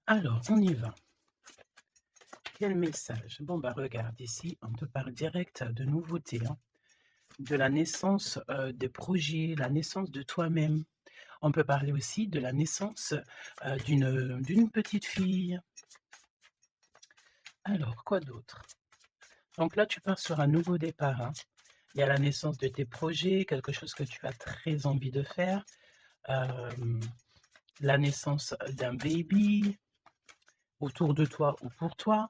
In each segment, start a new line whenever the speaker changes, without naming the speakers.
Alors, on y va. Quel message? Bon, bah regarde, ici, on te parle direct de nouveautés, hein, de la naissance des projets, la naissance de toi-même. On peut parler aussi de la naissance d'une petite fille. Alors, quoi d'autre? Donc là, tu pars sur un nouveau départ, hein. Il y a la naissance de tes projets, quelque chose que tu as très envie de faire, la naissance d'un baby autour de toi ou pour toi.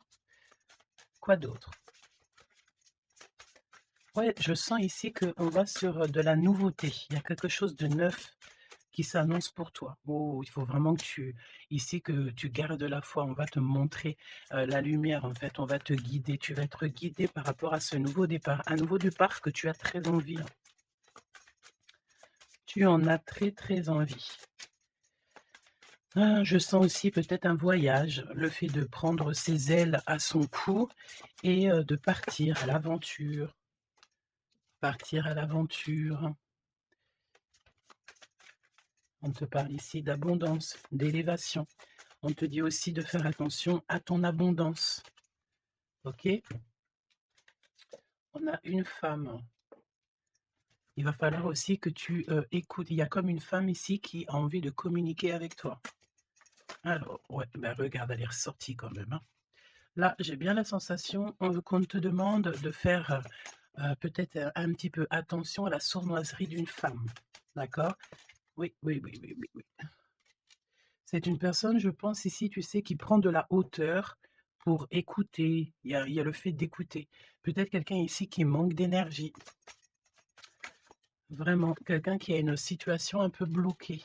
Quoi d'autre? Ouais, je sens ici qu'on va sur de la nouveauté. Il y a quelque chose de neuf qui s'annonce pour toi. Oh, il faut vraiment que tu gardes la foi. On va te montrer la lumière, en fait. On va te guider. Tu vas être guidé par rapport à ce nouveau départ. Un nouveau départ que tu as très envie, hein. Tu en as très, très envie. Ah, je sens aussi peut-être un voyage, le fait de prendre ses ailes à son cou et de partir à l'aventure. Partir à l'aventure. On te parle ici d'abondance, d'élévation. On te dit aussi de faire attention à ton abondance. Ok? On a une femme. Il va falloir aussi que tu écoutes. Il y a comme une femme ici qui a envie de communiquer avec toi. Alors, ouais, ben regarde, elle est ressortie quand même, hein. Là, j'ai bien la sensation qu'on te demande de faire peut-être un petit peu attention à la sournoiserie d'une femme. D'accord? Oui, oui, oui, oui, oui, oui. C'est une personne, je pense ici, tu sais, qui prend de la hauteur pour écouter. Il y a le fait d'écouter. Peut-être quelqu'un ici qui manque d'énergie. Vraiment, quelqu'un qui a une situation un peu bloquée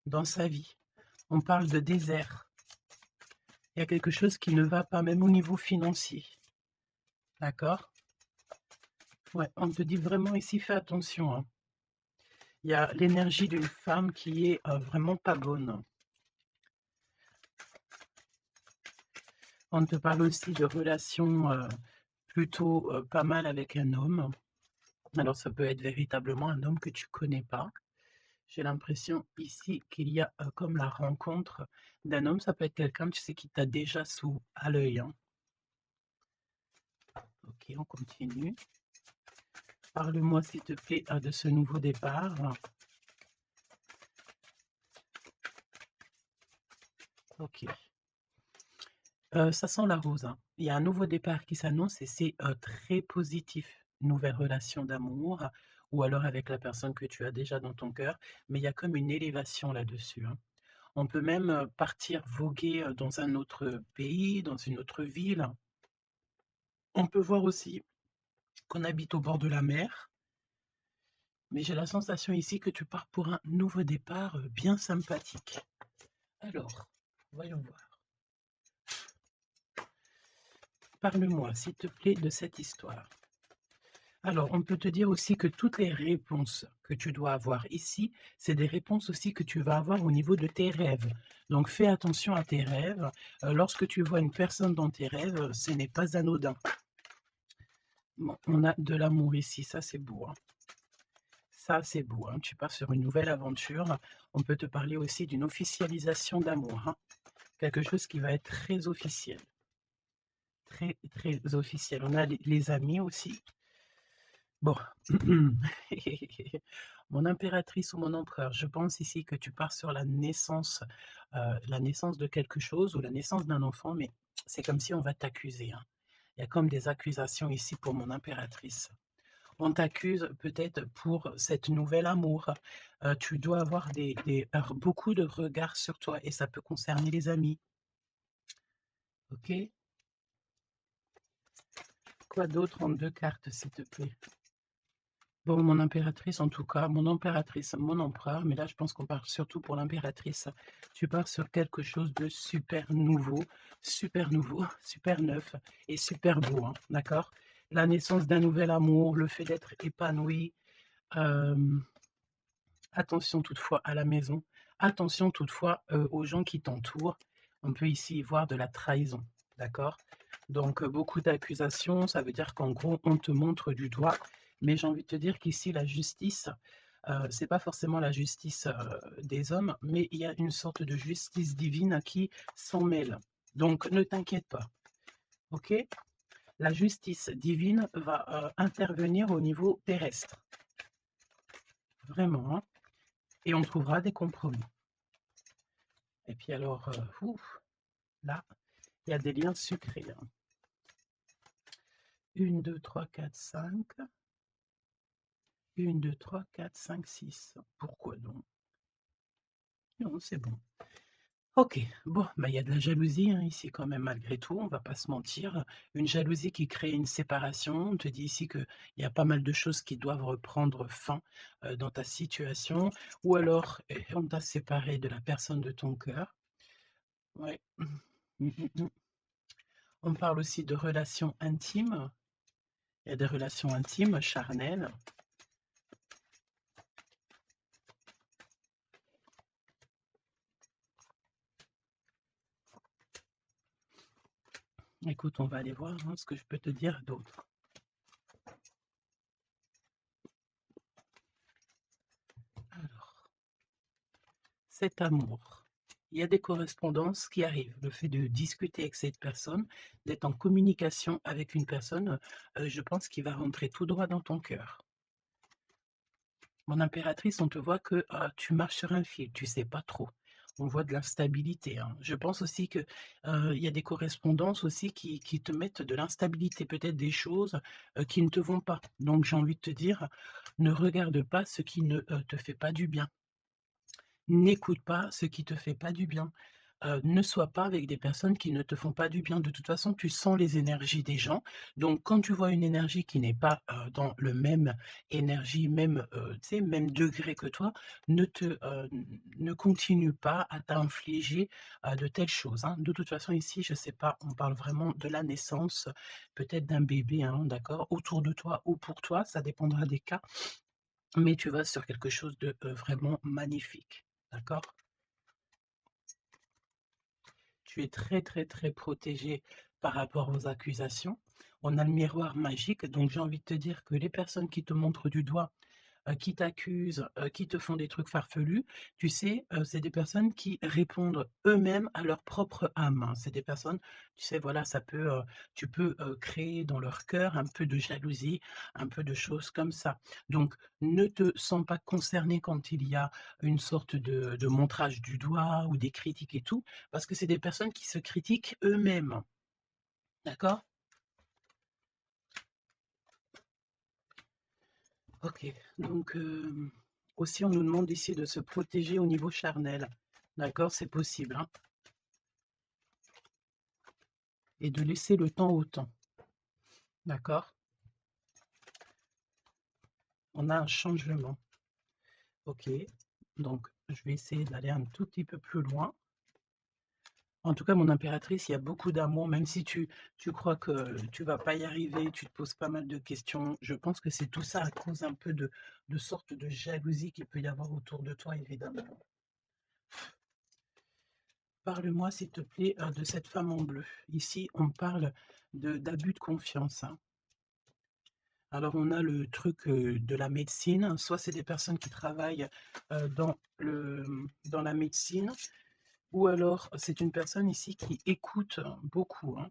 dans sa vie. On parle de désert. Il y a quelque chose qui ne va pas, même au niveau financier. D'accord? Ouais, on te dit vraiment ici, fais attention, hein. Il y a l'énergie d'une femme qui est vraiment pas bonne. On te parle aussi de relations plutôt pas mal avec un homme. Alors ça peut être véritablement un homme que tu connais pas. J'ai l'impression ici qu'il y a comme la rencontre d'un homme. Ça peut être quelqu'un, tu sais, qui t'a déjà sous à l'œil, hein. Ok, on continue. Parle-moi s'il te plaît de ce nouveau départ. Ok. Ça sent la rose, hein. Il y a un nouveau départ qui s'annonce et c'est très positif. Nouvelle relation d'amour ou alors avec la personne que tu as déjà dans ton cœur, mais il y a comme une élévation là-dessus, hein. On peut même partir voguer dans un autre pays, dans une autre ville. On peut voir aussi qu'on habite au bord de la mer, mais j'ai la sensation ici que tu pars pour un nouveau départ bien sympathique. Alors, voyons voir. Parle-moi, s'il te plaît, de cette histoire. Alors, on peut te dire aussi que toutes les réponses que tu dois avoir ici, c'est des réponses aussi que tu vas avoir au niveau de tes rêves. Donc, fais attention à tes rêves. Lorsque tu vois une personne dans tes rêves, ce n'est pas anodin. Bon, on a de l'amour ici, ça c'est beau, hein. Ça c'est beau, hein. Tu pars sur une nouvelle aventure. On peut te parler aussi d'une officialisation d'amour, hein. Quelque chose qui va être très officiel. Très, très officiel. On a les amis aussi. Bon, mon impératrice ou mon empereur, je pense ici que tu pars sur la naissance de quelque chose ou la naissance d'un enfant, mais c'est comme si on va t'accuser, hein. Il y a comme des accusations ici pour mon impératrice. On t'accuse peut-être pour cette nouvel amour. Tu dois avoir beaucoup de regards sur toi et ça peut concerner les amis. Ok? Quoi d'autre en deux cartes, s'il te plaît? Bon, mon impératrice, en tout cas, mon impératrice, mon empereur, mais là, je pense qu'on parle surtout pour l'impératrice. Tu pars sur quelque chose de super nouveau, super neuf et super beau, hein, d'accord? La naissance d'un nouvel amour, le fait d'être épanoui. euh, Attention toutefois à la maison, attention toutefois aux gens qui t'entourent. On peut ici y voir de la trahison, d'accord? Donc beaucoup d'accusations, ça veut dire qu'en gros, on te montre du doigt. Mais j'ai envie de te dire qu'ici, la justice C'est pas forcément la justice, des hommes, mais il y a une sorte de justice divine qui s'en mêle. Donc ne t'inquiète pas, OK? La justice divine va, intervenir au niveau terrestre, vraiment, hein, et on trouvera des compromis. Et puis alors, ouf, là, il y a des liens sucrés, hein. 1, 2, 3, 4, 5. 1, 2, 3, 4, 5, 6. Pourquoi donc? Non, c'est bon. OK, bon, bah, il y a de la jalousie, hein, ici quand même malgré tout, on va pas se mentir. Une jalousie qui crée une séparation. On te dit ici qu'il y a pas mal de choses qui doivent reprendre fin, dans ta situation ou alors, on t'a séparé de la personne de ton cœur. Ouais. Mmh, mmh, mmh. On parle aussi de relations intimes. Il y a des relations intimes, charnelles. Écoute, on va aller voir, hein, ce que je peux te dire d'autre. Alors, cet amour. Il y a des correspondances qui arrivent. Le fait de discuter avec cette personne, d'être en communication avec une personne, je pense qu'il va rentrer tout droit dans ton cœur. Mon impératrice, on te voit que, tu marches sur un fil, tu sais pas trop. On voit de l'instabilité, hein. Je pense aussi que, il y a des correspondances aussi qui te mettent de l'instabilité, peut-être des choses, qui ne te vont pas. Donc j'ai envie de te dire, ne regarde pas ce qui ne, te fait pas du bien. N'écoute pas ce qui te fait pas du bien. Ne sois pas avec des personnes qui ne te font pas du bien. De toute façon, tu sens les énergies des gens. Donc quand tu vois une énergie qui n'est pas, dans le même énergie, même, tu sais, même degré que toi, ne continue pas à t'infliger, de telles choses, hein. De toute façon, ici, je sais pas, on parle vraiment de la naissance, peut-être d'un bébé, hein, d'accord? Autour de toi ou pour toi, ça dépendra des cas, mais tu vas sur quelque chose de, vraiment magnifique, d'accord? Tu es très, très, très protégé par rapport aux accusations. On a le miroir magique, donc j'ai envie de te dire que les personnes qui te montrent du doigt, qui t'accusent, qui te font des trucs farfelus, tu sais, c'est des personnes qui répondent eux-mêmes à leur propre âme, hein. C'est des personnes, tu sais, voilà, tu peux, créer dans leur cœur un peu de jalousie, un peu de choses comme ça. Donc ne te sens pas concerné quand il y a une sorte de montrage du doigt ou des critiques et tout, parce que c'est des personnes qui se critiquent eux-mêmes, d'accord? OK, donc aussi on nous demande ici de se protéger au niveau charnel, d'accord? C'est possible, hein, et de laisser le temps au temps, d'accord? On a un changement, OK, donc je vais essayer d'aller un tout petit peu plus loin. En tout cas, mon impératrice, il y a beaucoup d'amour, même si tu crois que tu vas pas y arriver, tu te poses pas mal de questions. Je pense que c'est tout ça à cause un peu de sorte de jalousie qu'il peut y avoir autour de toi, évidemment. Parle-moi, s'il te plaît, de cette femme en bleu. Ici, on parle de d'abus de confiance, hein. Alors, on a le truc, de la médecine, soit c'est des personnes qui travaillent, dans la médecine, ou alors c'est une personne ici qui écoute beaucoup, hein.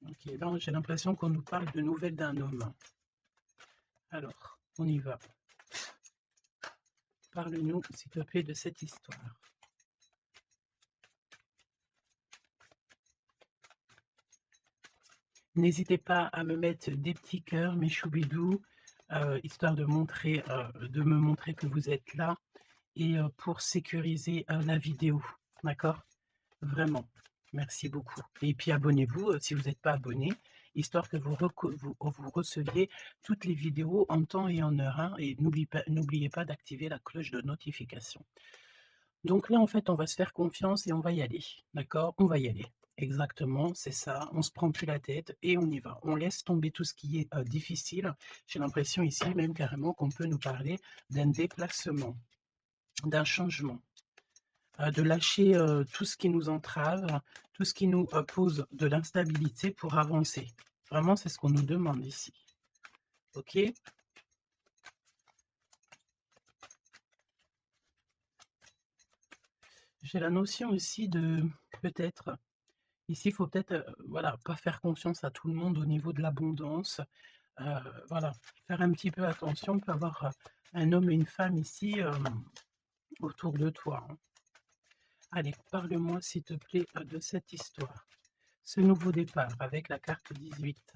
OK, là, j'ai l'impression qu'on nous parle de nouvelles d'un homme. Alors, on y va. Parle-nous, s'il te plaît, de cette histoire. N'hésitez pas à me mettre des petits cœurs, mes choubidous, histoire de me montrer que vous êtes là et pour sécuriser, la vidéo, d'accord? Vraiment, merci beaucoup et puis abonnez-vous, si vous n'êtes pas abonné, histoire que vous receviez toutes les vidéos en temps et en heure, hein, et n'oubliez pas d'activer la cloche de notification. Donc là, en fait, on va se faire confiance et on va y aller, d'accord? On va y aller. Exactement, c'est ça, on se prend plus la tête et on y va. On laisse tomber tout ce qui est, difficile. J'ai l'impression ici même carrément qu'on peut nous parler d'un déplacement, d'un changement, de lâcher, tout ce qui nous entrave, tout ce qui nous, pose de l'instabilité pour avancer. Vraiment, c'est ce qu'on nous demande ici. OK? J'ai la notion aussi de peut-être, ici, il faut peut-être, voilà, pas faire confiance à tout le monde au niveau de l'abondance. Heu, voilà, faire un petit peu attention. On peut avoir, un homme et une femme ici, autour de toi, hein. Allez, parle-moi s'il te plaît, de cette histoire. Ce nouveau départ avec la carte 18.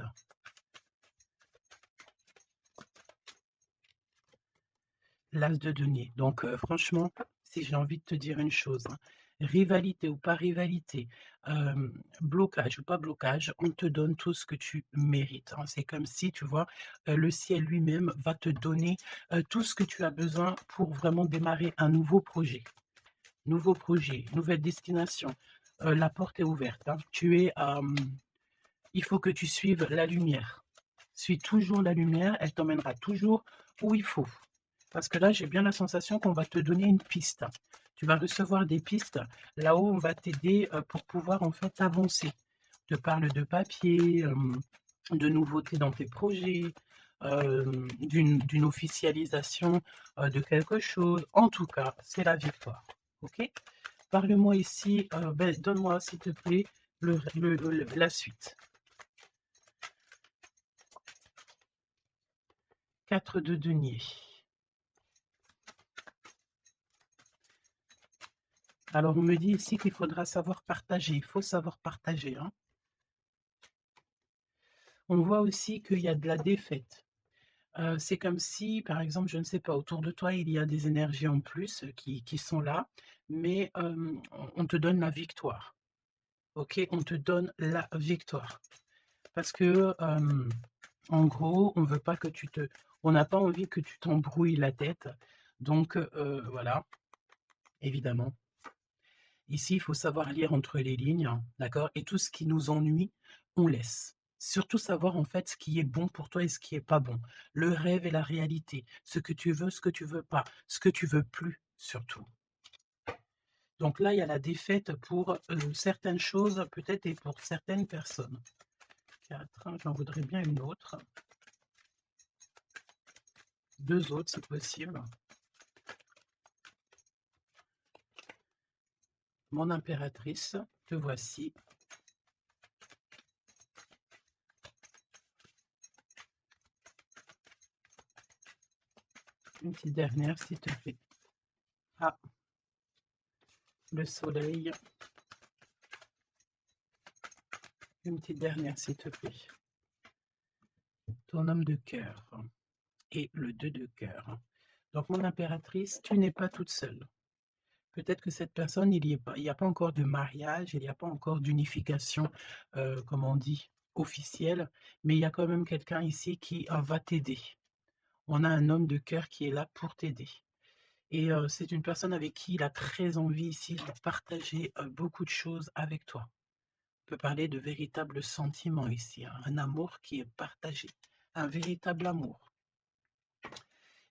L'as de denier. Donc, franchement, si j'ai envie de te dire une chose, hein, rivalité ou pas rivalité, blocage ou pas blocage, on te donne tout ce que tu mérites, hein. C'est comme si, tu vois, le ciel lui-même va te donner, tout ce que tu as besoin pour vraiment démarrer un nouveau projet. Nouveau projet, nouvelle destination. La porte est ouverte, hein. Il faut que tu suives la lumière. Suis toujours la lumière, elle t'emmènera toujours où il faut. Parce que là, j'ai bien la sensation qu'on va te donner une piste. Tu vas recevoir des pistes là-haut, on va t'aider pour pouvoir en fait avancer. On te parle de papier, de nouveautés dans tes projets, d'une officialisation de quelque chose. En tout cas, c'est la victoire. Ok? Parle-moi ici, donne-moi s'il te plaît la suite. 4 de denier. Alors, on me dit ici qu'il faudra savoir partager. Il faut savoir partager, hein. On voit aussi qu'il y a de la défaite. C'est comme si, par exemple, je ne sais pas, autour de toi, il y a des énergies en plus qui sont là, mais on te donne la victoire. Ok, on te donne la victoire. Parce que, en gros, on n'a pas envie que tu t'embrouilles la tête. Donc, voilà, évidemment. Ici, il faut savoir lire entre les lignes, d'accord? Et tout ce qui nous ennuie, on laisse. Surtout savoir en fait ce qui est bon pour toi et ce qui est pas bon. Le rêve et la réalité. Ce que tu veux, ce que tu veux pas. Ce que tu veux plus, surtout. Donc là, il y a la défaite pour certaines choses, peut-être, et pour certaines personnes. 4, j'en voudrais bien une autre. 2 autres, si possible. Mon impératrice, te voici. Une petite dernière, s'il te plaît. Ah, le soleil. Une petite dernière, s'il te plaît. Ton homme de cœur et le 2 de cœur. Donc, mon impératrice, tu n'es pas toute seule. Peut-être que cette personne, il n'y a pas encore de mariage, il n'y a pas encore d'unification, comme on dit, officielle, mais il y a quand même quelqu'un ici qui va t'aider. On a un homme de cœur qui est là pour t'aider. Et c'est une personne avec qui il a très envie ici de partager beaucoup de choses avec toi. On peut parler de véritable sentiment ici, hein, un amour qui est partagé, un véritable amour.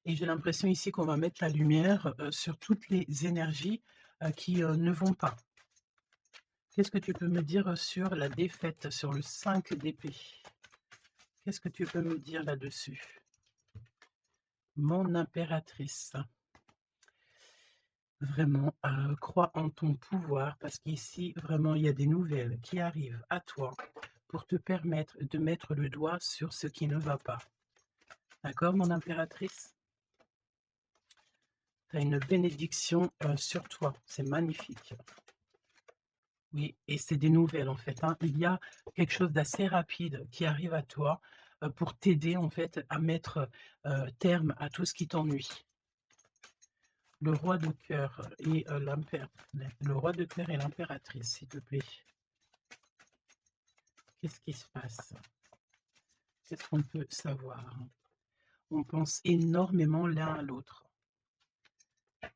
Et j'ai l'impression ici qu'on va mettre la lumière sur toutes les énergies qui ne vont pas. Qu'est-ce que tu peux me dire sur la défaite, sur le 5 d'épée? Qu'est-ce que tu peux me dire là-dessus? Mon impératrice. Vraiment, crois en ton pouvoir parce qu'ici, vraiment, il y a des nouvelles qui arrivent à toi pour te permettre de mettre le doigt sur ce qui ne va pas. D'accord, mon impératrice? Tu as une bénédiction sur toi, c'est magnifique. Oui, et c'est des nouvelles en fait, hein. Il y a quelque chose d'assez rapide qui arrive à toi pour t'aider en fait à mettre terme à tout ce qui t'ennuie. Le roi de cœur et le roi de cœur et l'impératrice, s'il te plaît. Qu'est-ce qui se passe? Qu'est-ce qu'on peut savoir? On pense énormément l'un à l'autre.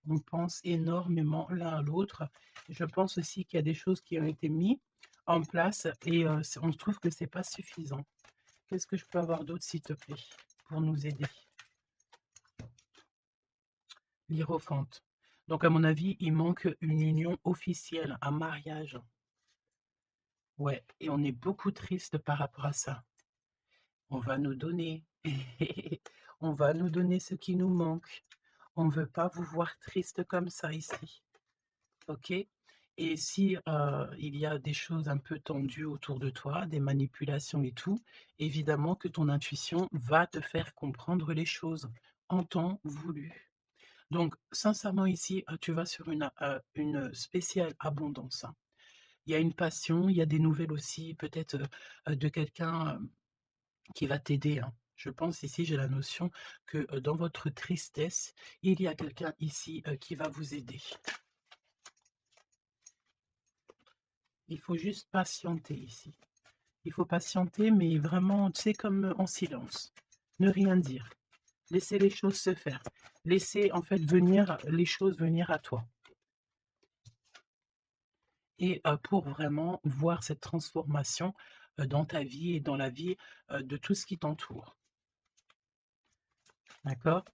On pense énormément l'un à l'autre. Je pense aussi qu'il y a des choses qui ont été mises en place et on trouve que c'est pas suffisant. Qu'est-ce que je peux avoir d'autre, s'il te plaît, pour nous aider? L'hiérophante. Donc, à mon avis, il manque une union officielle, un mariage. Ouais, et on est beaucoup triste par rapport à ça. On va nous donner, on va nous donner ce qui nous manque. On ne veut pas vous voir triste comme ça ici. OK? Et si, il y a des choses un peu tendues autour de toi, des manipulations et tout, évidemment que ton intuition va te faire comprendre les choses en temps voulu. Donc sincèrement ici, tu vas sur une spéciale abondance, hein. Il y a une passion, il y a des nouvelles aussi peut-être, de quelqu'un, qui va t'aider, hein. Je pense ici, j'ai la notion que, dans votre tristesse, il y a quelqu'un ici, qui va vous aider. Il faut juste patienter ici. Il faut patienter, mais vraiment, tu sais, comme en silence. Ne rien dire. Laisser les choses se faire. Laisser, en fait, venir les choses venir à toi. Et pour vraiment voir cette transformation, dans ta vie et dans la vie, de tout ce qui t'entoure. D'accord?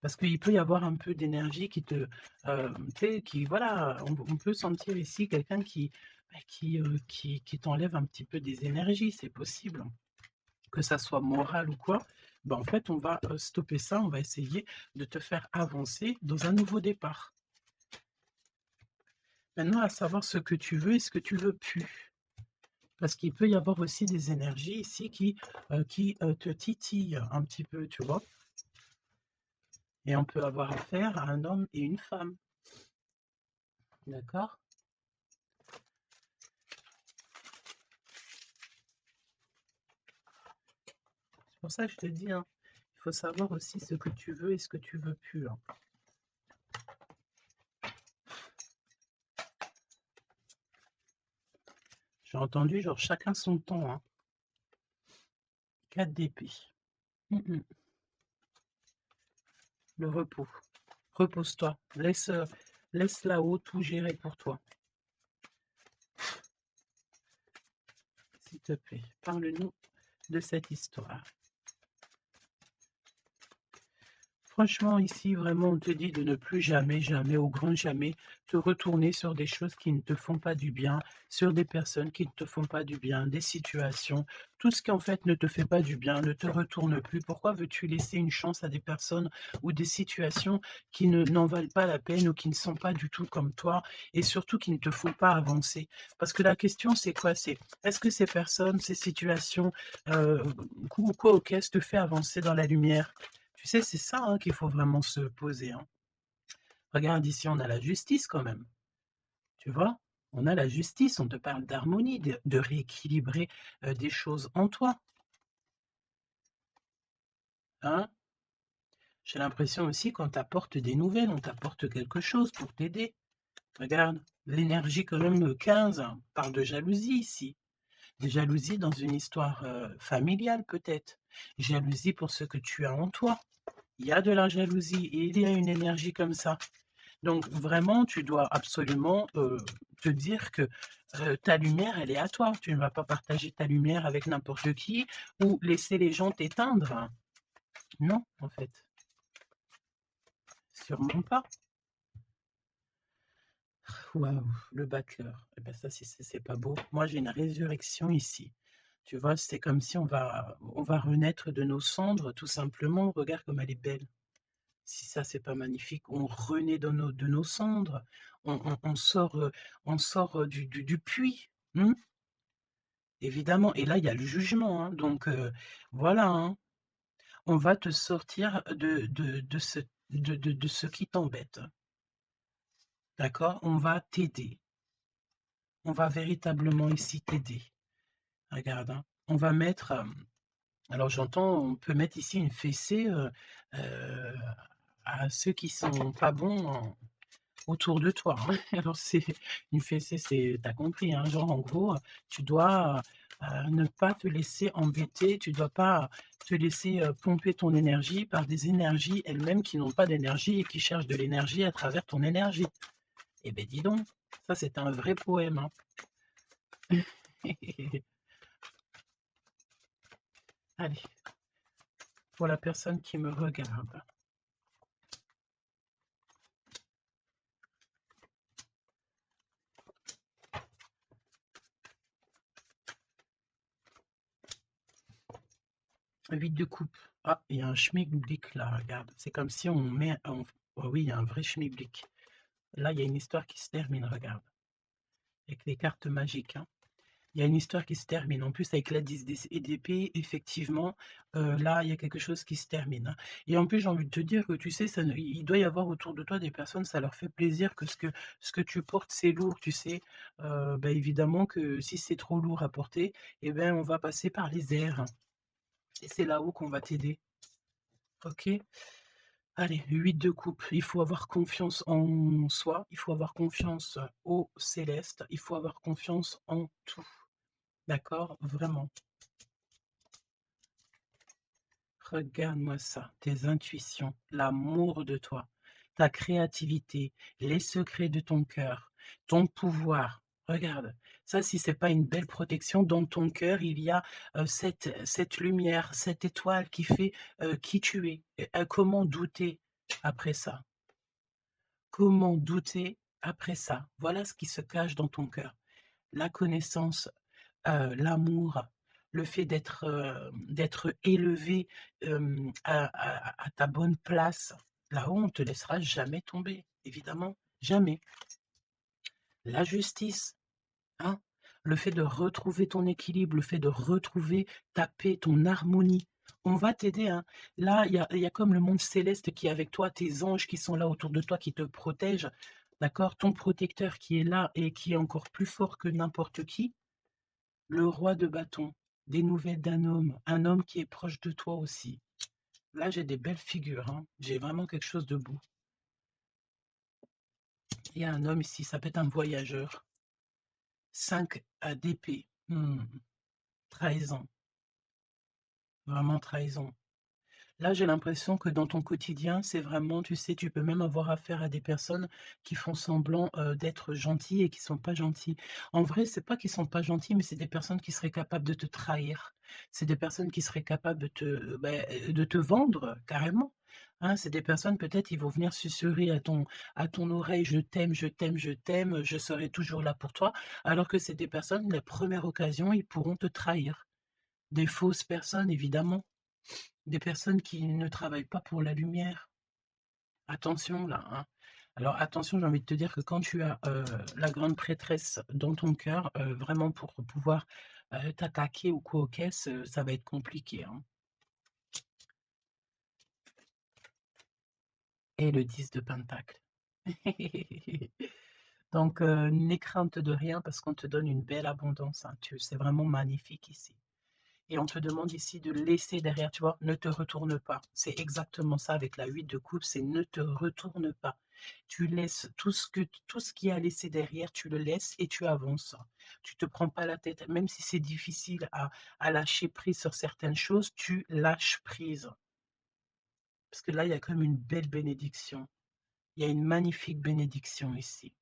Parce qu'il peut y avoir un peu d'énergie qui te, tu sais, qui voilà, on peut sentir ici quelqu'un qui, bah, qui t'enlève un petit peu des énergies, c'est possible. Que ça soit moral ou quoi, bah, en fait, on va, stopper ça, on va essayer de te faire avancer dans un nouveau départ. Maintenant, à savoir ce que tu veux et ce que tu veux plus. Parce qu'il peut y avoir aussi des énergies ici qui te titillent un petit peu, tu vois? Et on peut avoir affaire à un homme et une femme, d'accord? C'est pour ça que je te dis, hein, il faut savoir aussi ce que tu veux et ce que tu veux plus, hein. J'ai entendu genre chacun son temps, hein. 4 d'épée. Mmh. Le repos. Repose-toi. Laisse là-haut tout gérer pour toi, s'il te plaît. Parle-nous de cette histoire. Franchement, ici, vraiment, on te dit de ne plus jamais, jamais, au grand jamais, te retourner sur des choses qui ne te font pas du bien, sur des personnes qui ne te font pas du bien, des situations. Tout ce qui, en fait, ne te fait pas du bien, ne te retourne plus. Pourquoi veux-tu laisser une chance à des personnes ou des situations qui n'en valent pas la peine ou qui ne sont pas du tout comme toi et surtout qui ne te font pas avancer? Parce que la question, c'est quoi? C'est est-ce que ces personnes, ces situations, euh, quoi, ok, te fait avancer dans la lumière? Tu sais, c'est ça, hein, qu'il faut vraiment se poser, hein. Regarde ici, on a la justice quand même, tu vois? On a la justice, on te parle d'harmonie, de rééquilibrer, des choses en toi, hein? J'ai l'impression aussi qu'on t'apporte des nouvelles, on t'apporte quelque chose pour t'aider. Regarde, l'énergie quand même, 15 hein, parle de jalousie ici. De jalousie dans une histoire, familiale peut-être. Jalousie pour ce que tu as en toi. Il y a de la jalousie et il y a une énergie comme ça. Donc vraiment, tu dois absolument, te dire que, ta lumière, elle est à toi. Tu ne vas pas partager ta lumière avec n'importe qui ou laisser les gens t'éteindre. Non, en fait, sûrement pas. Waouh, le battleur. Eh ben ça, c'est pas beau. Moi, j'ai une résurrection ici. Tu vois? C'est comme si on va renaître de nos cendres, tout simplement. Regarde comme elle est belle. Si ça, c'est pas magnifique, on renaît de nos cendres, on sort du puits, mmh, évidemment et là, il y a le jugement, hein, donc voilà, hein. On va te sortir de ce qui t'embête, d'accord? On va t'aider, on va véritablement ici t'aider. Regarde, hein, on va mettre, alors j'entends, on peut mettre ici une fessée, heu, à ceux qui sont pas bons autour de toi, hein. Alors c'est une fessée, c'est tu compris, hein, genre en gros, tu dois, ne pas te laisser embêter, tu dois pas te laisser, pomper ton énergie par des énergies elles-mêmes qui n'ont pas d'énergie et qui cherchent de l'énergie à travers ton énergie. Eh beh, dis donc, ça c'est un vrai poème, hein. Allez, pour la personne qui me regarde. 8 de coupe. Ah, il y a un schmilblick là, regarde. C'est comme si on met on oh oui, il y a un vrai schmilblick. Là, il y a une histoire qui se termine, regarde, avec les cartes magiques, hein. Il y a une histoire qui se termine. En plus, avec la 10 d'épée, effectivement, là, il y a quelque chose qui se termine, hein. Et en plus, j'ai envie de te dire que, tu sais, ça ne il doit y avoir autour de toi des personnes, ça leur fait plaisir que ce que tu portes, c'est lourd, tu sais? Bah, évidemment que si c'est trop lourd à porter, eh ben, on va passer par les airs et c'est là-haut qu'on va t'aider, OK? Allez, 8 de coupe, il faut avoir confiance en soi, il faut avoir confiance au céleste, il faut avoir confiance en tout, d'accord? Vraiment. Regarde-moi ça, tes intuitions, l'amour de toi, ta créativité, les secrets de ton cœur, ton pouvoir. Regarde, ça, si c'est pas une belle protection, dans ton cœur, il y a cette lumière, cette étoile qui fait qui tu es. Et, comment douter après ça? Comment douter après ça? Voilà ce qui se cache dans ton cœur. La connaissance, l'amour, le fait d'être élevé, à ta bonne place. Là-haut, on ne te laissera jamais tomber, évidemment, jamais. La justice, hein, le fait de retrouver ton équilibre, le fait de retrouver ta paix, ton harmonie. On va t'aider, hein. Là, il y a comme le monde céleste qui est avec toi, tes anges qui sont là autour de toi, qui te protègent, d'accord? Ton protecteur qui est là et qui est encore plus fort que n'importe qui. Le roi de bâton, des nouvelles d'un homme, un homme qui est proche de toi aussi. Là, j'ai des belles figures, hein. J'ai vraiment quelque chose de beau. Il y a un homme ici, ça peut être un voyageur. 5 d'épée. Trahison, vraiment trahison. Là, j'ai l'impression que dans ton quotidien, c'est vraiment, tu sais, tu peux même avoir affaire à des personnes qui font semblant d'être gentilles et qui sont pas gentilles. En vrai, c'est pas qu'ils sont pas gentils, mais c'est des personnes qui seraient capables de te trahir. C'est des personnes qui seraient capables de te vendre carrément, hein. C'est des personnes, peut-être, ils vont venir susurrer à ton oreille: «Je t'aime, je t'aime, je t'aime, je serai toujours là pour toi», alors que c'est des personnes, la première occasion, ils pourront te trahir. Des fausses personnes, évidemment. Des personnes qui ne travaillent pas pour la lumière. Attention là, hein. Alors attention, j'ai envie de te dire que quand tu as, la grande prêtresse dans ton cœur, vraiment pour pouvoir, t'attaquer ou quoi aux caisses, ça va être compliqué, hein. Et le 10 de pentacle. Donc n'aie crainte de rien parce qu'on te donne une belle abondance, hein. Tu C'est vraiment magnifique ici. Et on te demande ici de laisser derrière, tu vois? Ne te retourne pas. C'est exactement ça avec la 8 de coupe, c'est ne te retourne pas. Tu laisses tout ce qui a laissé derrière, tu le laisses et tu avances. Tu te prends pas la tête, même si c'est difficile à lâcher prise sur certaines choses, tu lâches prise. Parce que là, il y a comme une belle bénédiction. Il y a une magnifique bénédiction ici.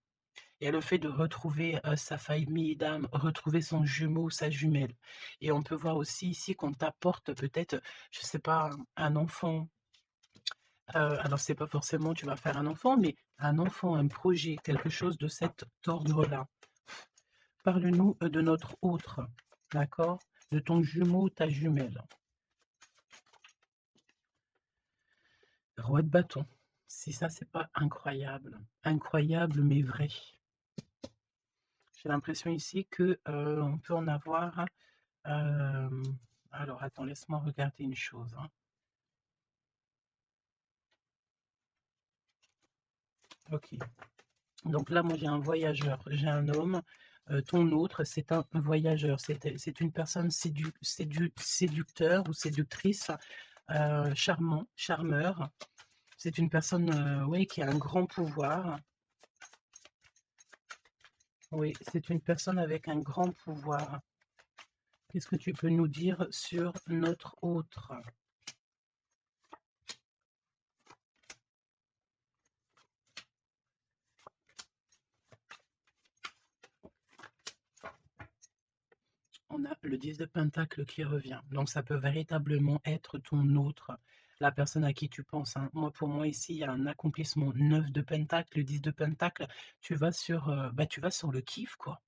Il y a le fait de retrouver, sa famille d'âme, retrouver son jumeau ou sa jumelle. Et on peut voir aussi ici qu'on t'apporte peut-être, je sais pas, un enfant, alors c'est pas forcément tu vas faire un enfant, mais un enfant, un projet, quelque chose de cet ordre-là. Parle-nous, de notre autre, d'accord? De ton jumeau ou ta jumelle. Roi de bâton. Si ça, c'est pas incroyable. Incroyable, mais vrai. J'ai l'impression ici que, on peut en avoir. Hem, alors attends, laisse-moi regarder une chose, hein. OK. Donc là, moi, j'ai un voyageur, j'ai un homme, ton autre, c'est un voyageur. C'est une personne séducteur ou séductrice, charmant, charmeur. C'est une personne, oui, qui a un grand pouvoir. Oui, c'est une personne avec un grand pouvoir. Qu'est-ce que tu peux nous dire sur notre autre? On a le 10 de pentacle qui revient, donc ça peut véritablement être ton autre, la personne à qui tu penses, hein. Moi, pour moi, ici, il y a un accomplissement. 9 de pentacle, le 10 de pentacle, tu vas sur le kiff, quoi.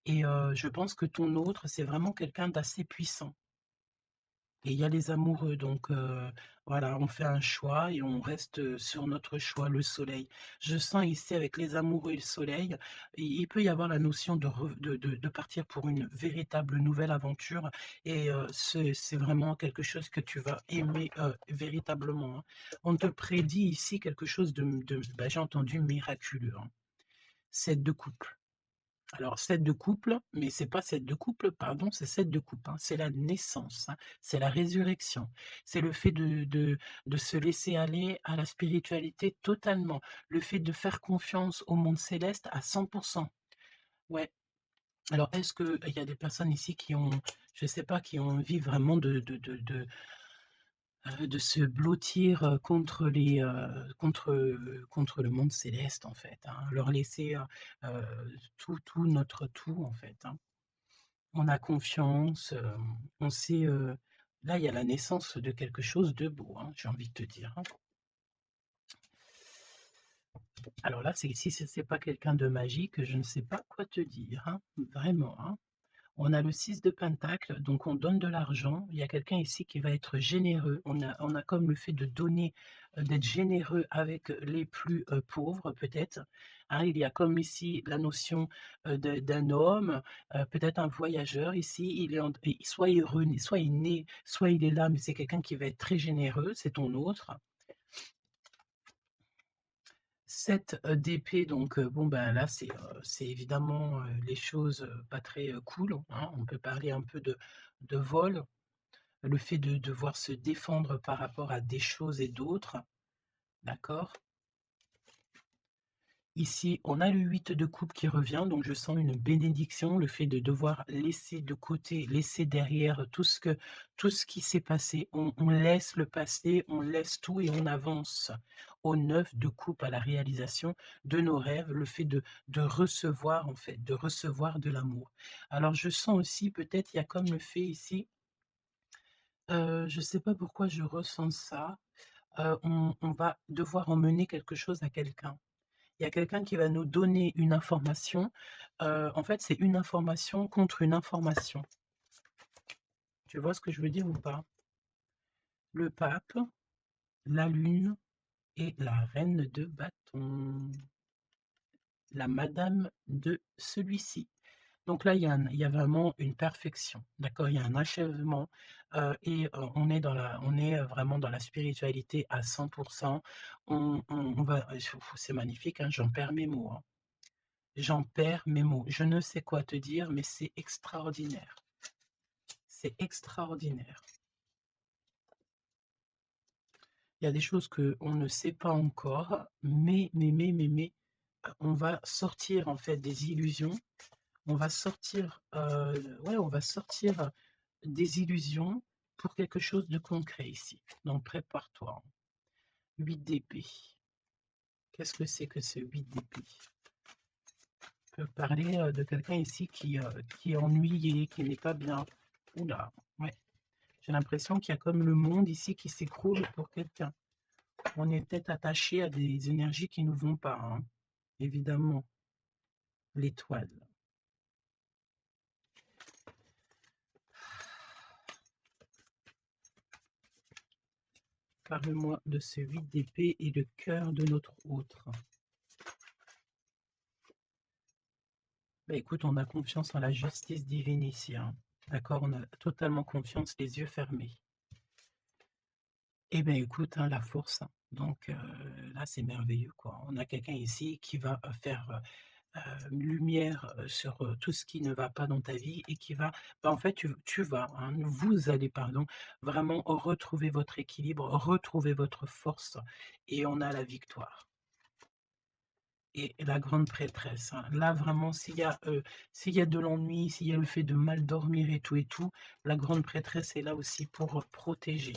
Et je pense que ton autre, c'est vraiment quelqu'un d'assez puissant. Et il y a les amoureux, donc voilà, on fait un choix et on reste, sur notre choix, le soleil. Je sens ici avec les amoureux et le soleil, il peut y avoir la notion de re de partir pour une véritable nouvelle aventure et c'est vraiment quelque chose que tu vas aimer, véritablement, hein. On te prédit ici quelque chose bah, j'ai entendu miraculeux, hein. 7 de coupe. Alors 7 de couple, mais c'est pas 7 de couple, pardon, c'est 7 de coupe, hein. C'est la naissance, hein, c'est la résurrection. C'est le fait de se laisser aller à la spiritualité totalement. Le fait de faire confiance au monde céleste à 100. Ouais. Alors est-ce qu'il y a des personnes ici qui ont, je sais pas, qui ont envie vraiment de se blottir, contre contre le monde céleste, en fait, hein. Leur laisser, tout notre tout, en fait, hein. On a confiance, on sait, là, il y a la naissance de quelque chose de beau, hein, j'ai envie de te dire, hein. Alors là, c'est si c'est pas quelqu'un de magique, je ne sais pas quoi te dire, hein, vraiment, hein. On a le 6 de pentacle, donc on donne de l'argent. Il y a quelqu'un ici qui va être généreux. On a comme le fait de donner, d'être généreux avec les plus pauvres, peut-être, hein. Il y a comme ici la notion d'un homme, peut-être un voyageur ici. Soit heureux, soit il est né, soit il est là, mais c'est quelqu'un qui va être très généreux, c'est ton autre. 7 d'épée, donc bon, ben, là, c'est évidemment, les choses, pas très, cool, hein. On peut parler un peu de vol, le fait de devoir se défendre par rapport à des choses et d'autres, d'accord? Ici, on a le 8 de coupe qui revient, donc je sens une bénédiction, le fait de devoir laisser de côté, laisser derrière tout ce qui s'est passé. On laisse le passé, on laisse tout et on avance au 9 de coupe, à la réalisation de nos rêves, le fait de recevoir, en fait, de recevoir de l'amour. Alors je sens aussi, peut-être, il y a comme le fait ici, je ne sais pas pourquoi je ressens ça, on va devoir emmener quelque chose à quelqu'un. Il y a quelqu'un qui va nous donner une information, en fait, c'est une information contre une information. Tu vois ce que je veux dire ou pas? Le pape, la lune et la reine de bâton, la madame de celui-ci. Donc là, il y a vraiment une perfection, d'accord? Il y a un achèvement, et on est on est, vraiment dans la spiritualité à 100. On va c'est magnifique, hein, j'en perds mes mots, hein. J'en perds mes mots. Je ne sais quoi te dire, mais c'est extraordinaire. C'est extraordinaire. Il y a des choses qu'on ne sait pas encore, on va sortir en fait des illusions. On va sortir, ouais, on va sortir des illusions pour quelque chose de concret ici. Donc prépare-toi. 8 d'épée. Qu'est-ce que c'est que ce 8 d'épée? On peut parler de quelqu'un ici qui est ennuyé, qui n'est pas bien. Oula, ouais. J'ai l'impression qu'il y a comme le monde ici qui s'écroule pour quelqu'un. On est peut-être attaché à des énergies qui ne nous vont pas, hein. Évidemment. L'étoile. Parle-moi de ce 8 d'épée et le cœur de notre autre. Bah écoute, on a confiance en la justice divine ici, hein. D'accord, on a totalement confiance, les yeux fermés. Eh bien écoute, hein, la force, hein. Donc là, c'est merveilleux, quoi. On a quelqu'un ici qui va faire lumière, sur, tout ce qui ne va pas dans ta vie et qui va, bah, en fait, tu vas, hein, vous allez, pardon, vraiment retrouver votre équilibre, retrouver votre force et on a la victoire. Et la grande prêtresse, hein, là, vraiment, s'il y a de l'ennui, s'il y a le fait de mal dormir et tout, la grande prêtresse est là aussi pour protéger.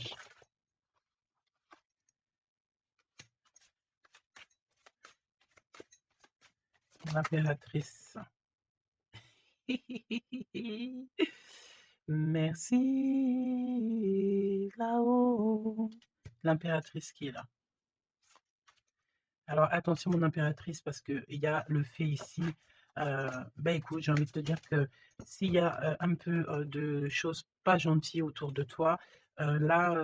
L'impératrice. Merci là-haut. L'impératrice qui est là. Alors attention mon impératrice parce qu'il y a le fait ici, bah écoute, j'ai envie de te dire que s'il y a un peu de choses pas gentilles autour de toi, là,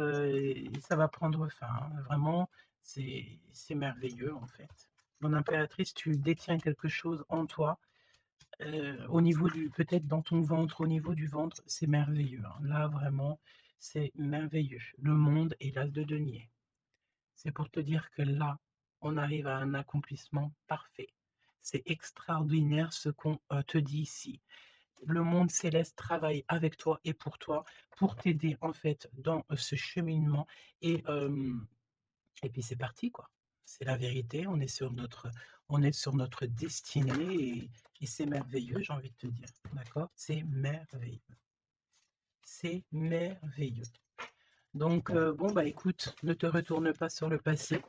ça va prendre fin, hein. Vraiment, c'est merveilleux, en fait. Mon impératrice, tu détiens quelque chose en toi, au niveau du peut-être dans ton ventre, au niveau du ventre, c'est merveilleux, hein. Là, vraiment, c'est merveilleux. Le monde est l'as de denier. C'est pour te dire que là, on arrive à un accomplissement parfait. C'est extraordinaire ce qu'on, te dit ici. Le monde céleste travaille avec toi et pour t'aider, en fait, dans, ce cheminement et et puis c'est parti, quoi. C'est la vérité, on est sur notre destinée et c'est merveilleux, j'ai envie de te dire, d'accord? C'est merveilleux. C'est merveilleux. Donc bon, bah, écoute, ne te retourne pas sur le passé.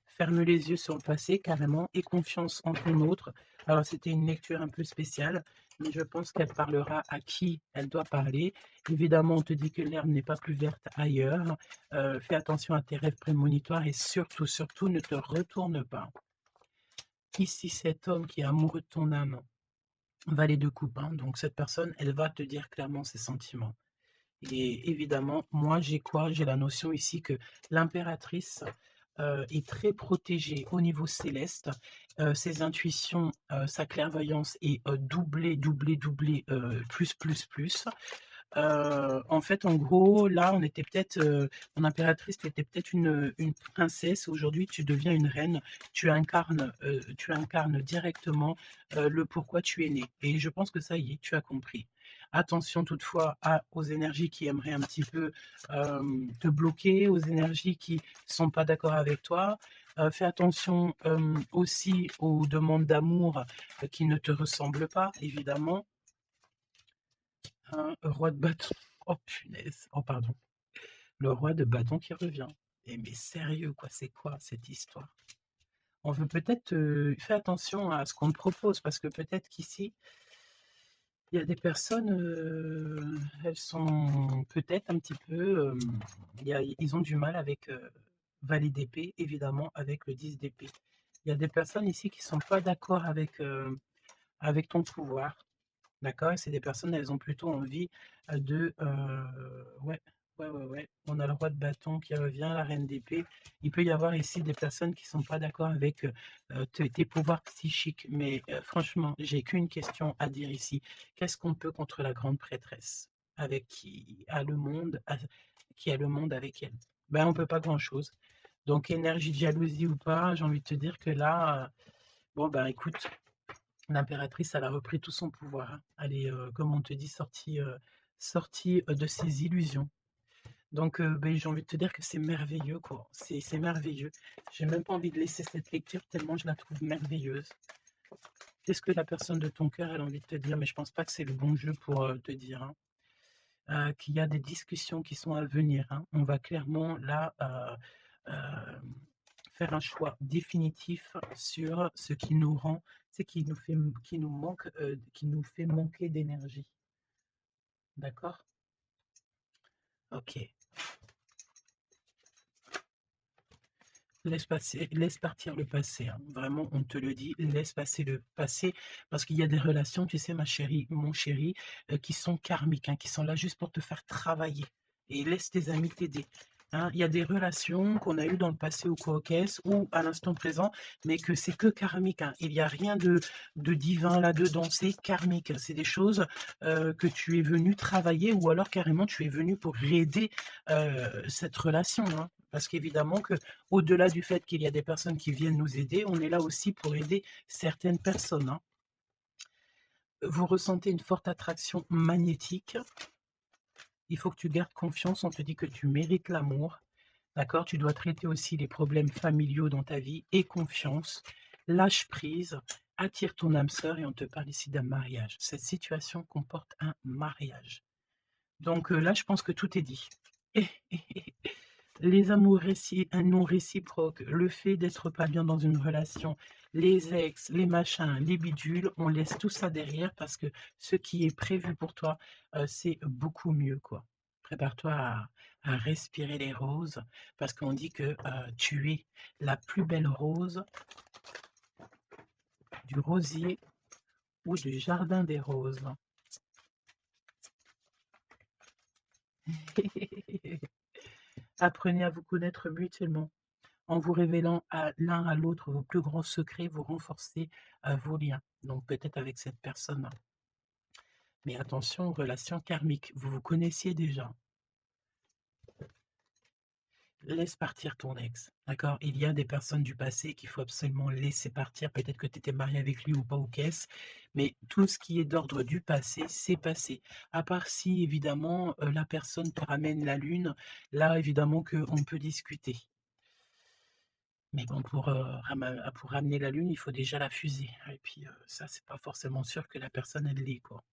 Ferme les yeux sur le passé carrément et confiance en ton autre. Alors c'était une lecture un peu spéciale, mais je pense qu'elle parlera à qui elle doit parler. Évidemment, on te dit que l'herbe n'est pas plus verte ailleurs. Fais attention à tes rêves prémonitoires et surtout, surtout, ne te retourne pas. Ici, cet homme qui est amoureux de ton âme, valet de coupe, hein, donc cette personne, elle va te dire clairement ses sentiments. Et évidemment, moi, j'ai quoi? J'ai la notion ici que l'impératrice, est très protégée au niveau céleste. Ses intuitions, sa clairvoyance est, doublée, doublée, doublée, plus, plus, plus. En fait, en gros, là, on était peut-être, mon impératrice, tu étais peut-être une princesse. Aujourd'hui, tu deviens une reine. Tu incarnes directement, le pourquoi tu es né et je pense que ça y est, tu as compris. Attention toutefois aux énergies qui aimeraient un petit peu, te bloquer, aux énergies qui sont pas d'accord avec toi. Fais attention, aussi aux demandes d'amour, qui ne te ressemblent pas, évidemment. Un roi de bâton. Oh punaise! Oh pardon. Le roi de bâton qui revient. Eh mais sérieux quoi, c'est quoi cette histoire? On veut peut-être, fais attention à ce qu'on te propose parce que peut-être qu'ici, il y a des personnes, elles sont peut-être un petit peu, ils ont du mal avec, valet d'épée, évidemment avec le 10 d'épée. Il y a des personnes ici qui sont pas d'accord avec, avec ton pouvoir. D'accord et c'est des personnes, elles ont plutôt envie, ouais, ouais, ouais, ouais, on a le roi de bâton qui revient, la reine d'épée. Il peut y avoir ici des personnes qui sont pas d'accord avec, tes pouvoirs psychiques, mais franchement, j'ai qu'une question à dire ici. Qu'est-ce qu'on peut contre la grande prêtresse? Avec qui a le monde avec elle? Ben, on peut pas grand-chose. Donc énergie de jalousie ou pas, j'ai envie de te dire que là, bon, ben, écoute, l'impératrice, elle a repris tout son pouvoir, hein. Elle est, comme on te dit, sortie, de ses illusions. Donc, beh, j'ai envie de te dire que c'est merveilleux, quoi. C'est merveilleux. J'ai même pas envie de laisser cette lecture tellement je la trouve merveilleuse. Qu'est-ce que la personne de ton cœur, elle a envie de te dire? Mais je pense pas que c'est le bon jeu pour, te dire, hein, qu'il y a des discussions qui sont à venir, hein. On va clairement là, hem, faire un choix définitif sur ce qui nous rend qui nous manque, qui nous fait manquer d'énergie. D'accord? OK. Laisse partir le passé, hein. Vraiment, on te le dit, laisse passer le passé parce qu'il y a des relations, tu sais, ma chérie, mon chéri, qui sont karmiques, hein, qui sont là juste pour te faire travailler et laisse tes amis t'aider, hein. Il y a des relations qu'on a eues dans le passé ou quoi qu'est-ce ou à l'instant présent, mais que c'est que karmique, hein. Il y a rien de divin là-dedans, c'est karmique. C'est des choses, que tu es venu travailler ou alors carrément tu es venu pour aider, cette relation, hein. Parce qu'évidemment que au-delà du fait qu'il y a des personnes qui viennent nous aider, on est là aussi pour aider certaines personnes, hein. Vous ressentez une forte attraction magnétique. Il faut que tu gardes confiance. On te dit que tu mérites l'amour. D'accord? Tu dois traiter aussi les problèmes familiaux dans ta vie et confiance. Lâche prise. Attire ton âme sœur et on te parle ici d'un mariage. Cette situation comporte un mariage. Donc là, je pense que tout est dit. Les amours non réciproques, le fait d'être pas bien dans une relation, les ex, les machins, les bidules, on laisse tout ça derrière parce que ce qui est prévu pour toi, c'est beaucoup mieux, quoi. Prépare-toi à respirer les roses parce qu'on dit que, tu es la plus belle rose du rosier ou du jardin des roses. Apprenez à vous connaître mutuellement. En vous révélant à l'un à l'autre vos plus grands secrets, vous renforcez, vos liens. Donc peut-être avec cette personne. Mais attention, relation karmique, vous vous connaissiez déjà. Laisse partir ton ex, d'accord? Il y a des personnes du passé qu'il faut absolument laisser partir. Peut-être que tu étais marié avec lui ou pas ou qu'est-ce, mais tout ce qui est d'ordre du passé, c'est passé. À part si évidemment, la personne te ramène la lune, là évidemment qu'on peut discuter. Mais bon pour ramener la lune, il faut déjà la fuser et puis, ça c'est pas forcément sûr que la personne elle l'ait, quoi.